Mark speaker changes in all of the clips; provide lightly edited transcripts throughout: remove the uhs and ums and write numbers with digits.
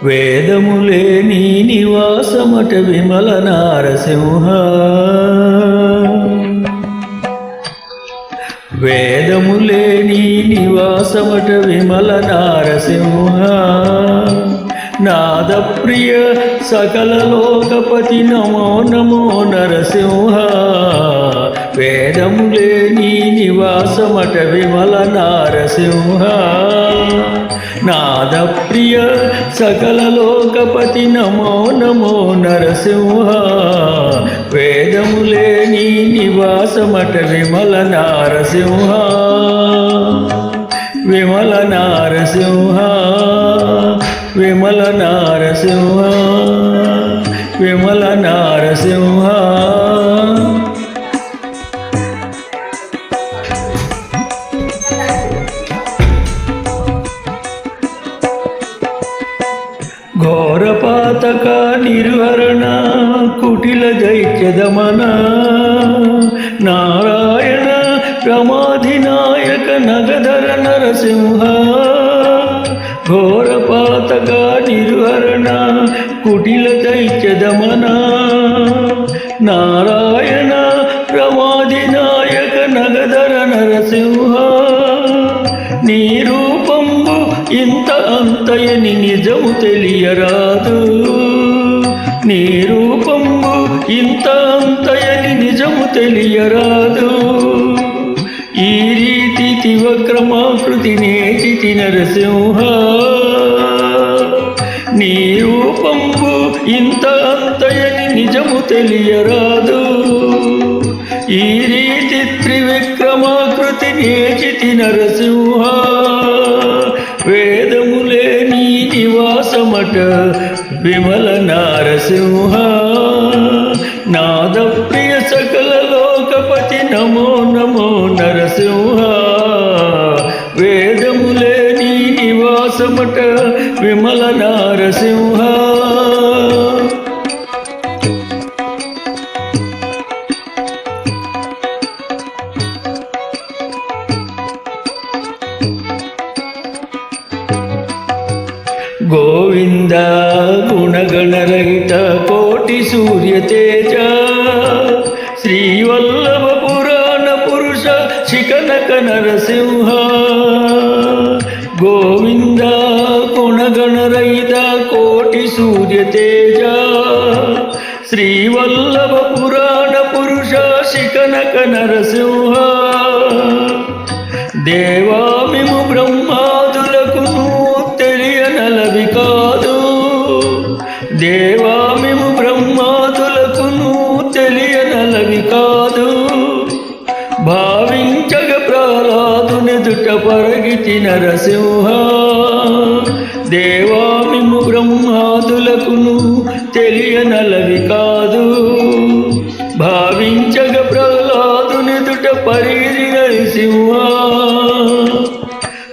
Speaker 1: వేదములే నీ నివాసమట విమల నారసింహ. వేదములే నీ నివాసమట విమల నారసింహ. నాదప్రియ సకల లోకపతి నమో నమో నరసింహ. వేదములే నీ నివాసమట విమల నారసింహ. నాదప్రియ సకల లోకపతి నమో నమో నరసింహ. వేదములే నీ నివాసమట విమల నారసింహ. విమల నారసింహ. విమల నారసింహ. విమల నారసింహ. ఘోరపాతక నిర్వరణ కుటిల దైత్యదమన. నారాయణ రమాధినాయక నగధర నరసింహ. ఘోరపాతక నిర్వరణ కుటిల దైత్యదమన. నారాయణ రమాధినాయక నగధర నరసింహ. నీ రూపంబు ఇంత అంతయని నిజము తెలియరాదు. నీ రూపంబు ఇంత అంతయని నిజము తెలియరాదు. ఈ రీతి తివక్రమాకృతి నేచితి నరసింహ. నీ రూపంబు ఇంత అంతయని నిజము తెలియరాదు. ఈ రీతి త్రివిక్రమాకృతి నేచితి నరసింహ. వేదములే నీ నివాసమట విమల నారసింహ. నాదప్రియ సకల లోకపతి నమో నమో నరసింహ. వేదములే నీ నివాసమట విమల నారసింహ. గోవింద గుణగణరహిత కోటి సూర్య తేజ. శ్రీవల్లభ పురాణ పురుష శిఖనక నరసింహ. గోవింద గుణగణరహిత కోటి సూర్య తేజ. శ్రీవల్లభ పురాణ పురుష శిఖనక నరసింహ. దేవామిము బ్రహ్మాదులకు తెలియనలవి కాదు. దేవామిము బ్రహ్మాదులకును తెలియనలవి కాదు. భావించగ ప్రహ్లాదునెదుట పరగితి నరసింహ. దేవామిము బ్రహ్మాదులకును తెలియనలవి కాదు. భావించగ ప్రహ్లాదునెదుట పరిగితి నరసింహ.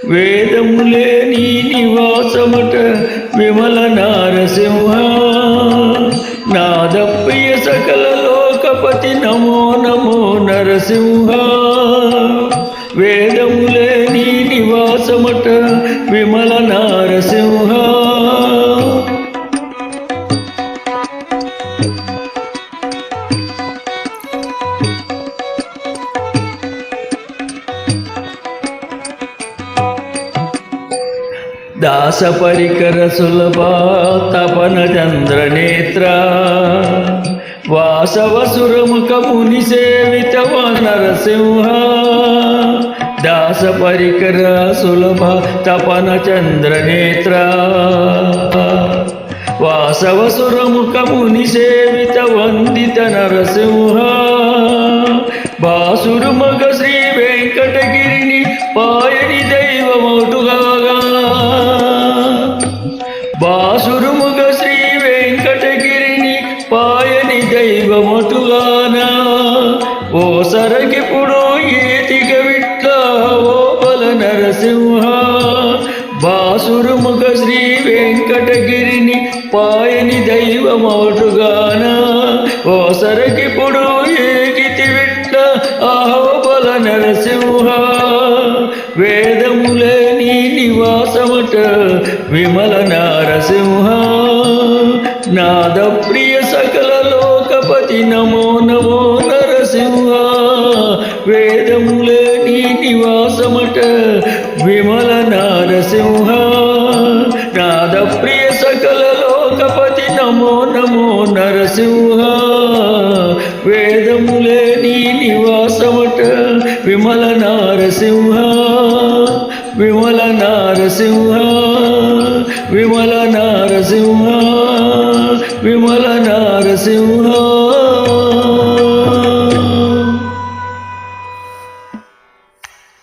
Speaker 1: వేదములే నీ నివాసమట విమల నారసింహ. నాదప్రియ సకల లోకపతి నమో నమో నరసింహ. వేదములే నీ నివాసమట విమల నారసింహ. దాస పరికర సులభ తపన చంద్రనేత్ర. వాసవసురముఖ ముని సేవిత నరసింహ. దాస పరికర సులభ తపన చంద్రనేత్ర. వాసవసురముఖ ముని సేవిత వందిత నరసింహ. బాసురు మగ శ్రీ వెంకటగిరిని పాయని దైవమౌటుగా. బాసురుముగ శ్రీ వెంకటగిరిని పాయని దైవమటుగాన. ఓ సరగిపుడు ఏతిగ విట్ల ఓ బల నరసింహ. బాసురుముగ శ్రీ వెంకటగిరిని పాయని దైవమటుగాన. ఓ సరగిపుడు ఏకితి విట్ల ఆహో బల నరసింహ. వేదములే నీ నివాసమట విమల నారసింహ నాద ప్రియ సకల లోకపతి నమో నమో నరసింహ వేదములే నీ నివాసమట విమల నారసింహ నాద ప్రియ సకల లోకపతి నమో నమో నరసింహ వేదములే నీ నివాసమట విమల నారసింహ విమల నారసింహ విమల నారసింహ విమల నారసింహ